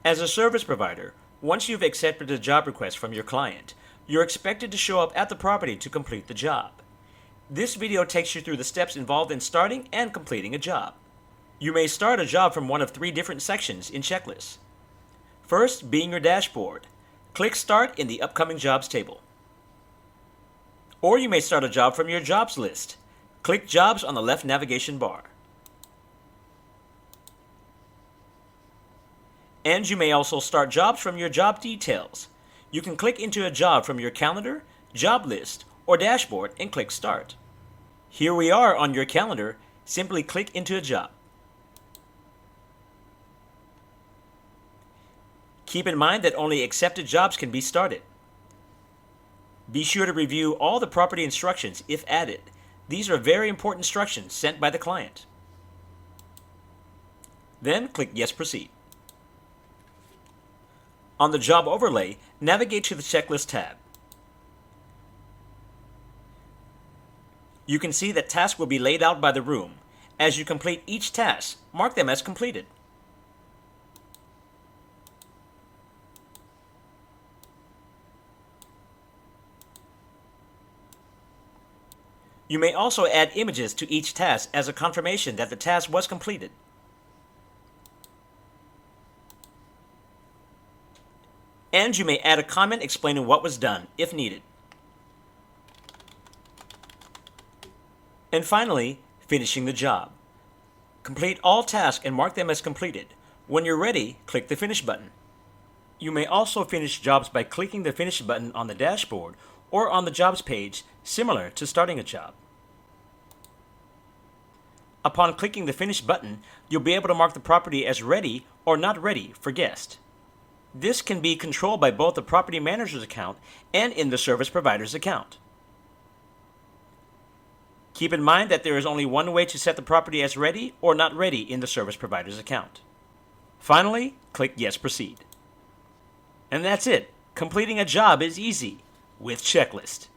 As a service provider, once you've accepted a job request from your client, you're expected to show up at the property to complete the job. This video takes you through the steps involved in starting and completing a job. You may start a job from one of three different sections in Checklist. First, being your dashboard. Click Start in the Upcoming Jobs table. Or you may start a job from your Jobs list. Click Jobs on the left navigation bar. And you may also start jobs from your job details. You can click into a job from your calendar, job list, or dashboard and click Start. Here we are on your calendar. Simply click into a job. Keep in mind that only accepted jobs can be started. Be sure to review all the property instructions if added. These are very important instructions sent by the client. Then click Yes, Proceed. On the Job Overlay, navigate to the Checklist tab. You can see that tasks will be laid out by the room. As you complete each task, mark them as completed. You may also add images to each task as a confirmation that the task was completed. And you may add a comment explaining what was done, if needed. And finally, finishing the job. Complete all tasks and mark them as completed. When you're ready, click the Finish button. You may also finish jobs by clicking the Finish button on the dashboard or on the Jobs page, similar to starting a job. Upon clicking the Finish button, you'll be able to mark the property as ready or not ready for guests. This can be controlled by both the property manager's account and in the service provider's account. Keep in mind that there is only one way to set the property as ready or not ready in the service provider's account. Finally, click Yes, Proceed. And that's it. Completing a job is easy with Checklist.